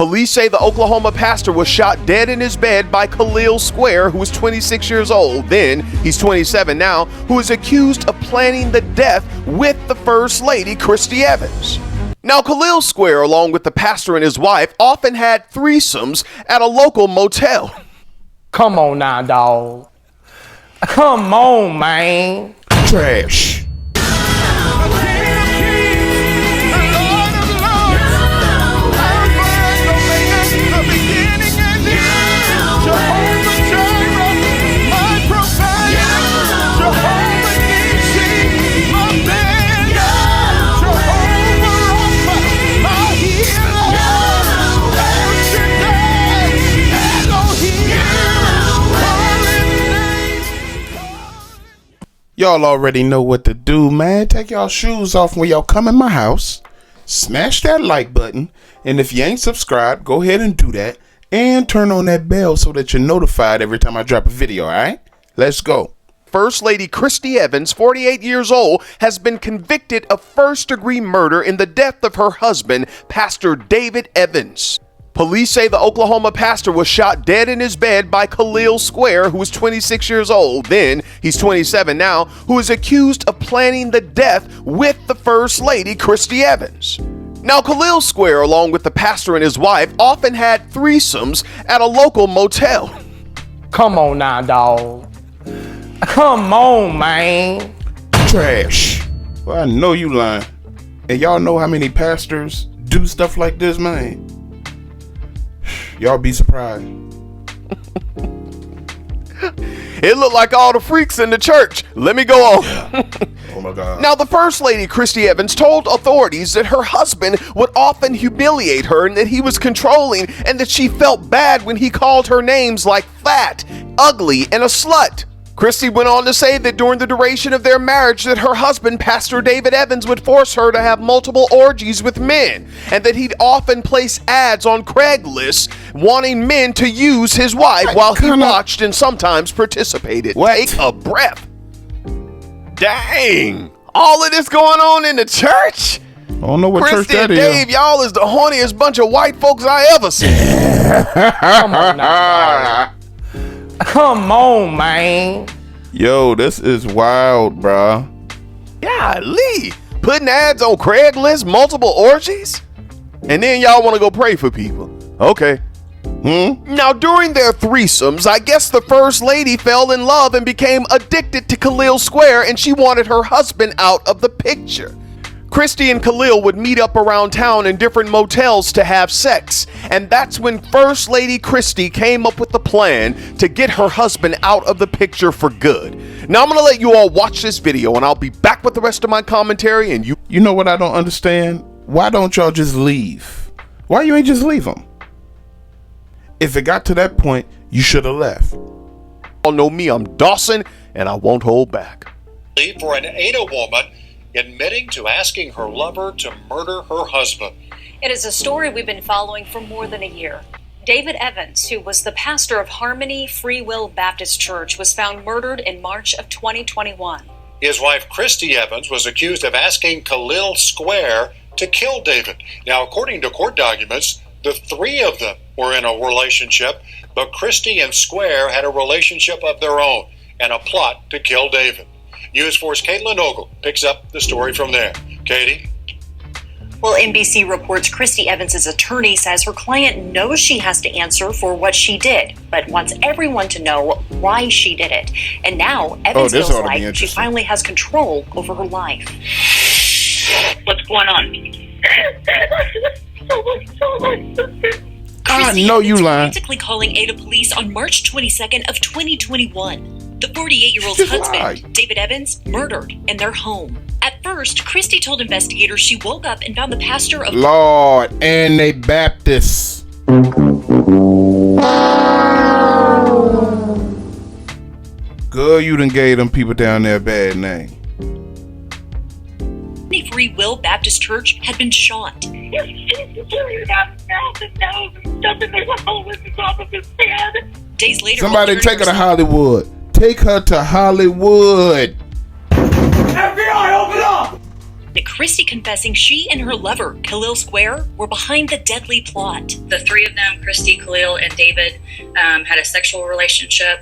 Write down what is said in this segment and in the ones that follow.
Police say the Oklahoma pastor was shot dead in his bed by Khalil Square, who was 26 years old. Then, he's 27 now, who is accused of planning the death with the First Lady, Christy Evans. Now, Khalil Square, along with the pastor and his wife, often had threesomes at a local motel. Come on now, dog. Come on, man. Trash. Y'all already know what to do, man. Take y'all shoes off when y'all come in my house. Smash that like button. And if you ain't subscribed, go ahead and do that. And turn on that bell so that you're notified every time I drop a video, alright? Let's go. First Lady Christy Evans, 48 years old, has been convicted of first-degree murder in the death of her husband, Pastor David Evans. Police say the Oklahoma pastor was shot dead in his bed by Khalil Square, who was 26 years old. Then, he's 27 now, who is accused of planning the death with the First Lady, Christy Evans. Now, Khalil Square, along with the pastor and his wife, often had threesomes at a local motel. Come on now, dog. Come on, man. Trash. Well, I know you lying. And y'all know how many pastors do stuff like this, man? Y'all be surprised. It looked like all the freaks in the church. Let me go on. Oh my God. Now, the First Lady, Christy Evans, told authorities that her husband would often humiliate her and that he was controlling and that she felt bad when he called her names like fat, ugly, and a slut. Christy went on to say that during the duration of their marriage that her husband, Pastor David Evans, would force her to have multiple orgies with men and that he'd often place ads on Craigslist wanting men to use his wife while he watched and sometimes participated. Take a breath. Dang. All of this going on in the church? I don't know what Christy church that and Dave, is. y'all is the horniest bunch of white folks I ever seen. Come on now, dog. Come on, man. Yo, this is wild, bruh. Golly. Putting ads on Craigslist, multiple orgies? And then y'all want to go pray for people. Okay. Now, during their threesomes, I guess the First Lady fell in love and became addicted to Khalil Square, and she wanted her husband out of the picture. Christy and Khalil would meet up around town in different motels to have sex, and that's when First Lady Christy came up with the plan to get her husband out of the picture for good. Now, I'm going to let you all watch this video, and I'll be back with the rest of my commentary, and You know what I don't understand? Why don't y'all just leave? Why you ain't just leave them? If it got to that point, you should have left. all know me, I'm Dawson, and I won't hold back. For an Ada woman admitting to asking her lover to murder her husband. It is a story we've been following for more than a year. David Evans, who was the pastor of Harmony Free Will Baptist Church, was found murdered in March of 2021. His wife, Christy Evans, was accused of asking Khalil Square to kill David. Now, according to court documents, the three of them were in a relationship, but Christy and Square had a relationship of their own and a plot to kill David. News 4's Caitlin Ogle picks up the story from there. Katie? Well, NBC reports Christy Evans' attorney says her client knows she has to answer for what she did, but wants everyone to know why she did it. And now Evans feels like she finally has control over her life. What's going on? I know you lying. Frantically calling Ada police on March 22nd of 2021. The 48-year-old's husband, David Evans, murdered in their home. At first, Christy told investigators she woke up and found the pastor of Lord, and they Baptists. Girl, you done gave them people down there a bad name. Free Will Baptist Church had been shot. Days later, somebody take her to Hollywood. Take her to Hollywood. FBI, open up! that Christy confessing she and her lover, Khalil Square, were behind the deadly plot. The three of them, Christy, Khalil, and David, had a sexual relationship.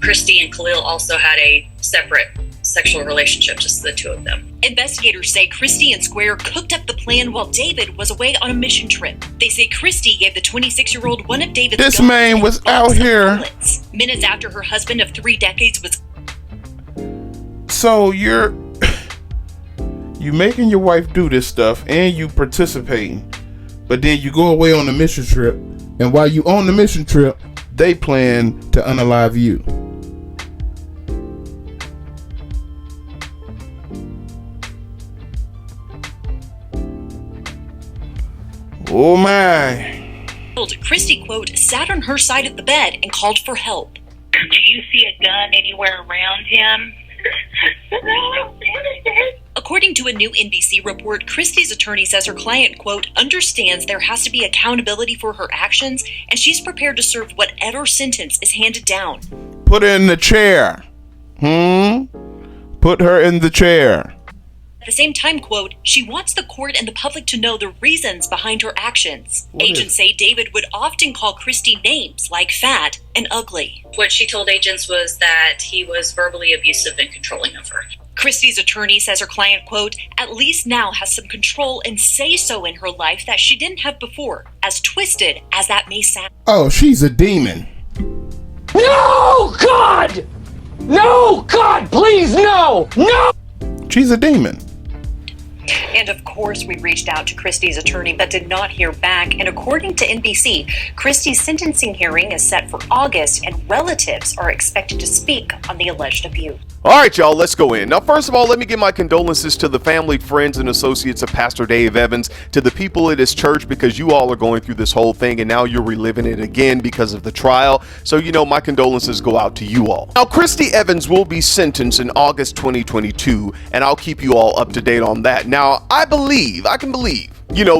Christy and Khalil also had a separate sexual relationship, just the two of them. Investigators say Christy and Square cooked up the plan while David was away on a mission trip. They say Christy gave the 26-year-old one of David's This guns man and was a box out of here. bullets. Minutes after her husband of 3 decades was... So you making your wife do this stuff and you participating, but then you go away on the mission trip, and while you on the mission trip, they plan to unalive you. Oh my. Christy, quote, sat on her side of the bed and called for help. Do you see a gun anywhere around him? According to a new NBC report, Christy's attorney says her client, quote, understands there has to be accountability for her actions, and she's prepared to serve whatever sentence is handed down. Put her in the chair. Put her in the chair. At the same time, quote, she wants the court and the public to know the reasons behind her actions. Agents say David would often call Christy names like fat and ugly. What she told agents was that he was verbally abusive and controlling of her. Christy's attorney says her client, quote, at least now has some control and say-so in her life that she didn't have before, as twisted as that may sound. Oh, she's a demon. No, God! No, God, please, no! No! She's a demon. And of course, we reached out to Christy's attorney but did not hear back. And according to NBC, Christy's sentencing hearing is set for August, and relatives are expected to speak on the alleged abuse. All right, y'all, let's go in. Now, first of all, let me give my condolences to the family, friends, and associates of Pastor Dave Evans, to the people at his church, because you all are going through this whole thing and now you're reliving it again because of the trial. So, my condolences go out to you all. Now, Christy Evans will be sentenced in August 2022, and I'll keep you all up to date on that. Now, I can believe,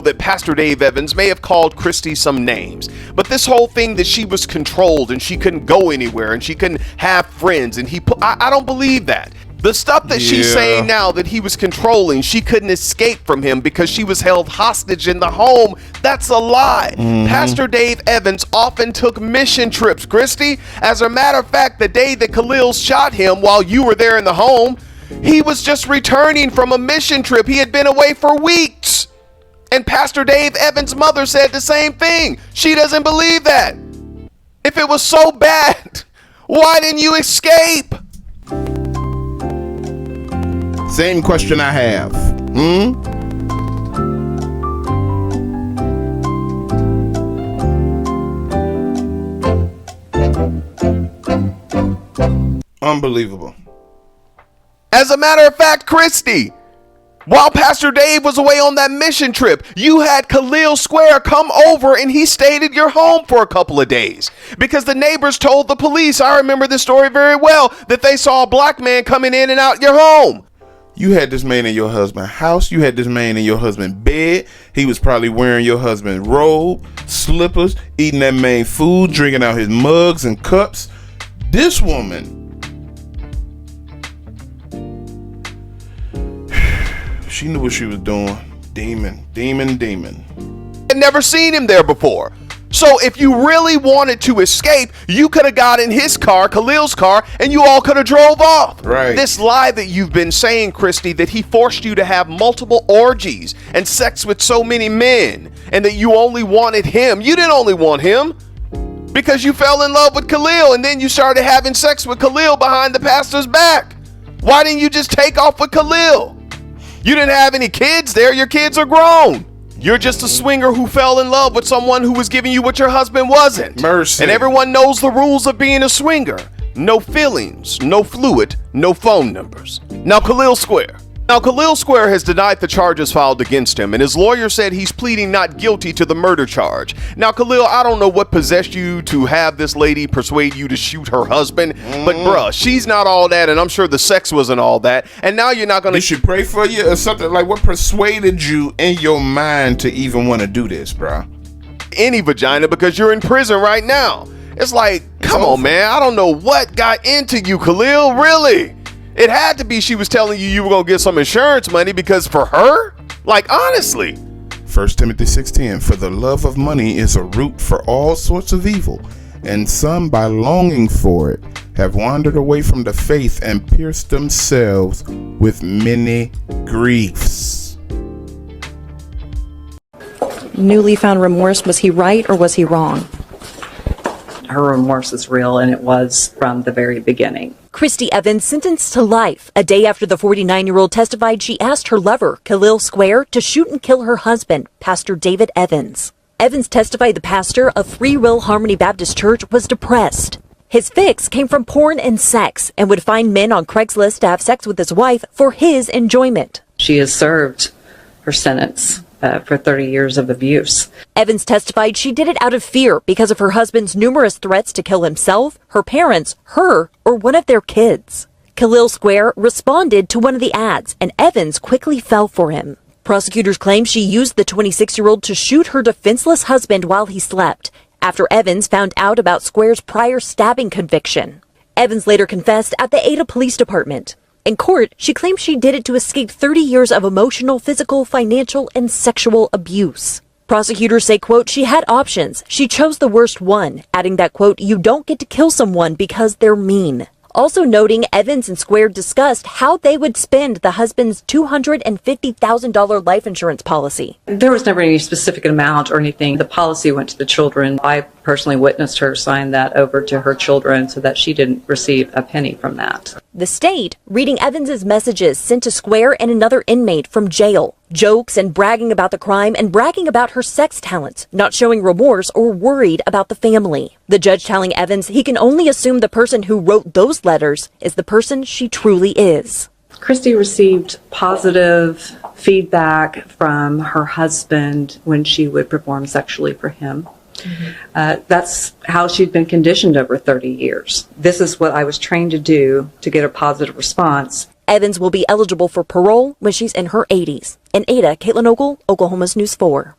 that Pastor Dave Evans may have called Christy some names, but this whole thing that she was controlled and she couldn't go anywhere and she couldn't have friends, and I don't believe that. The stuff that she's saying now that he was controlling, she couldn't escape from him because she was held hostage in the home, that's a lie. Pastor Dave Evans often took mission trips, Christy. As a matter of fact, the day that Khalil shot him while you were there in the home, he was just returning from a mission trip. He had been away for weeks. And Pastor Dave Evans' mother said the same thing. She doesn't believe that. If it was so bad, why didn't you escape? Same question I have. Unbelievable. As a matter of fact, Christy, while Pastor Dave was away on that mission trip, you had Khalil Square come over and he stayed at your home for a couple of days because the neighbors told the police, I remember this story very well, that they saw a black man coming in and out your home. You had this man in your husband's house. You had this man in your husband's bed. He was probably wearing your husband's robe, slippers, eating that man food, drinking out his mugs and cups. This woman, she knew what she was doing. Demon. Had never seen him there before. So if you really wanted to escape, you could have got in his car, Khalil's car, and you all could have drove off. Right. This lie that you've been saying, Christy, that he forced you to have multiple orgies and sex with so many men, and that you only wanted him. You didn't only want him because you fell in love with Khalil, and then you started having sex with Khalil behind the pastor's back. Why didn't you just take off with Khalil? You didn't have any kids there. Your kids are grown. You're just a swinger who fell in love with someone who was giving you what your husband wasn't. Mercy. And everyone knows the rules of being a swinger. No feelings, no fluid, no phone numbers. Now, Khalil Square has denied the charges filed against him, and his lawyer said he's pleading not guilty to the murder charge. Now, Khalil, I don't know what possessed you to have this lady persuade you to shoot her husband, but bruh, she's not all that, and I'm sure the sex wasn't all that, and now you're not going to... Did she pray for you or something? Like, what persuaded you in your mind to even want to do this, bruh? Any vagina because you're in prison right now. It's like, come on, man, I don't know what got into you, Khalil, really. It had to be she was telling you were going to get some insurance money, because for her, like, honestly. 1 Timothy 6:10, for the love of money is a root for all sorts of evil, and some by longing for it have wandered away from the faith and pierced themselves with many griefs. Newly found remorse, was he right or was he wrong? Her remorse is real, and it was from the very beginning. Christy Evans sentenced to life. A day after the 49-year-old testified, she asked her lover, Khalil Square, to shoot and kill her husband, Pastor David Evans. Evans testified the pastor of Free Will Harmony Baptist Church was depressed. His fix came from porn and sex, and would find men on Craigslist to have sex with his wife for his enjoyment. She has served her sentence for 30 years of abuse. Evans testified she did it out of fear because of her husband's numerous threats to kill himself, her parents, her, or one of their kids. Khalil Square responded to one of the ads, and Evans quickly fell for him. Prosecutors claim she used the 26-year-old to shoot her defenseless husband while he slept, after Evans found out about Square's prior stabbing conviction. Evans later confessed at the Ada Police Department. In court, she claimed she did it to escape 30 years of emotional, physical, financial, and sexual abuse. Prosecutors say, quote, she had options. She chose the worst one, adding that, quote, you don't get to kill someone because they're mean. Also noting Evans and Square discussed how they would spend the husband's $250,000 life insurance policy. There was never any specific amount or anything. The policy went to the children. I personally witnessed her sign that over to her children so that she didn't receive a penny from that. The state reading Evans's messages sent to Square and another inmate from jail. Jokes and bragging about the crime and bragging about her sex talents, not showing remorse or worried about the family. The judge telling Evans he can only assume the person who wrote those letters is the person she truly is. Christy received positive feedback from her husband when she would perform sexually for him. That's how she'd been conditioned over 30 years. This is what I was trained to do to get a positive response. Evans will be eligible for parole when she's in her 80s. In Ada, Caitlin Ogle, Oklahoma's News 4.